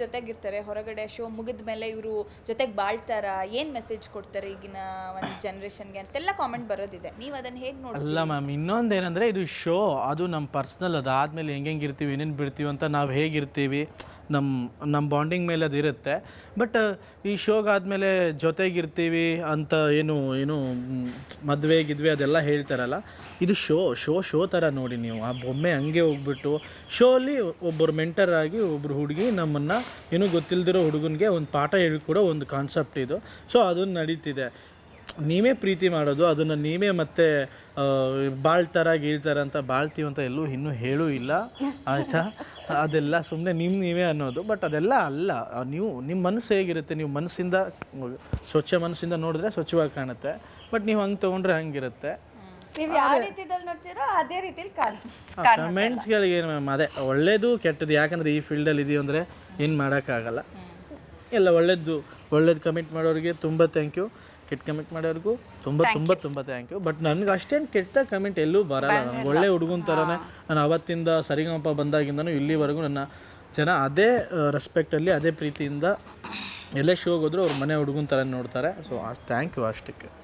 ಜೊತೆಗಿರ್ತಾರೆ, ಹೊರಗಡೆ ಶೋ ಮುಗಿದ ಮೇಲೆ ಇವರು ಜೊತೆಗೆ ಬಾಳ್ತಾರ, ಏನು ಮೆಸೇಜ್ ಕೊಡ್ತಾರೆ ಈಗಿನ ಒಂದು ಜನ್ರೇಷನ್ಗೆ ಅಂತೆಲ್ಲ ಕಾಮೆಂಟ್ ಬರೋದಿದೆ. ನೀವು ಅದನ್ನು ಹೇಗೆ ಅಲ್ಲ ನೋಡ್ತೀರಾ? ಮ್ಯಾಮ್, ಇನ್ನೊಂದೇನೆಂದರೆ ಇದು ಶೋ, ಅದು ನಮ್ಮ ಪರ್ಸ್ನಲ್. ಅದಾದಮೇಲೆ ಹೆಂಗೆ ಇರ್ತೀವಿ, ಏನೇನು ಬಿಡ್ತೀವಿ ಅಂತ ನಾವು ಹೇಗಿರ್ತೀವಿ, ನಮ್ಮ ಬಾಂಡಿಂಗ್ ಮೇಲೆ ಅದು ಇರುತ್ತೆ. ಬಟ್ ಈ ಶೋಗಾದಮೇಲೆ ಜೊತೆಗಿರ್ತೀವಿ ಅಂತ ಏನು ಮದುವೆ ಗಿದ್ವೆ ಅದೆಲ್ಲ ಹೇಳ್ತಾರಲ್ಲ, ಇದು ಶೋ ಥರ ನೋಡಿ ನೀವು. ಆ ಬೊಮ್ಮೆ ಹಂಗೆ ಹೋಗ್ಬಿಟ್ಟು ಶೋಲಿ ಒಬ್ಬರು ಮೆಂಟರ್ ಆಗಿ ಒಬ್ಬರು ಹುಡುಗಿ ನಮ್ಮನ್ನು ಏನೂ ಗೊತ್ತಿಲ್ಲದಿರೋ ಹುಡುಗನಿಗೆ ಒಂದು ಪಾಠ ಹೇಳ್ಕೊಡೋ ಒಂದು ಕಾನ್ಸೆಪ್ಟ್ ಇದು. ಸೊ ಅದನ್ನು ನಡೀತಿದೆ. ನೀವೇ ಪ್ರೀತಿ ಮಾಡೋದು, ಅದನ್ನು ನೀವೇ ಮತ್ತೆ ಬಾಳ್ತಾರ ಗೀಳ್ತಾರ ಅಂತ ಬಾಳ್ತೀವಿ ಅಂತ ಎಲ್ಲೂ ಇನ್ನೂ ಹೇಳೂ ಇಲ್ಲ, ಆಯಿತಾ? ಅದೆಲ್ಲ ಸುಮ್ಮನೆ ನೀವೇ ಅನ್ನೋದು. ಬಟ್ ಅದೆಲ್ಲ ಅಲ್ಲ. ನಿಮ್ಮ ಮನಸ್ಸು ಹೇಗಿರುತ್ತೆ, ನೀವು ಮನಸ್ಸಿಂದ ಸ್ವಚ್ಛ ಮನಸ್ಸಿಂದ ನೋಡಿದ್ರೆ ಸ್ವಚ್ಛವಾಗಿ ಕಾಣುತ್ತೆ. ಬಟ್ ನೀವು ಹಂಗೆ ತೊಗೊಂಡ್ರೆ ಹಂಗಿರುತ್ತೆ. ನೀವು ಯಾವ ರೀತಿಯಲ್ಲಿ ನೋಡ್ತೀರೋ ಅದೇ ರೀತಿಯಲ್ಲಿ ಕಮೆಂಟ್ಸ್ಗಳಿಗೆ ಏನು ಮ್ಯಾಮ್, ಅದೇ ಒಳ್ಳೇದು ಕೆಟ್ಟದ್ದು. ಯಾಕಂದರೆ ಈ ಫೀಲ್ಡಲ್ಲಿ ಇದೀವಿ ಅಂದರೆ ಏನು ಮಾಡೋಕ್ಕಾಗಲ್ಲ. ಎಲ್ಲ ಒಳ್ಳೇದು ಕಮೆಂಟ್ ಮಾಡೋರಿಗೆ ತುಂಬ ಥ್ಯಾಂಕ್ ಯು, ಕೆಟ್ಟ ಕಮೆಂಟ್ ಮಾಡೋರಿಗೂ ತುಂಬ ಥ್ಯಾಂಕ್ ಯು. ಬಟ್ ನನಗೆ ಅಷ್ಟೇನು ಕೆಟ್ಟ ಕಮೆಂಟ್ ಎಲ್ಲೂ ಬರಲ್ಲ. ನನಗೆ ಒಳ್ಳೆ ಹುಡುಗನ ಥರನೇ ನಾನು ಅವತ್ತಿಂದ ಸರಿಗಮಪ ಬಂದಾಗಿಂದನೂ ಇಲ್ಲಿವರೆಗೂ ನನ್ನ ಜನ ಅದೇ ರೆಸ್ಪೆಕ್ಟಲ್ಲಿ ಅದೇ ಪ್ರೀತಿಯಿಂದ ಎಲ್ಲೇ ಶೋಗೆ ಹೋದರೂ ಅವ್ರ ಮನೆ ಹುಡುಗನ ಥರ ನೋಡ್ತಾರೆ. ಸೊ ಥ್ಯಾಂಕ್ ಯು ಅಷ್ಟಕ್ಕೆ.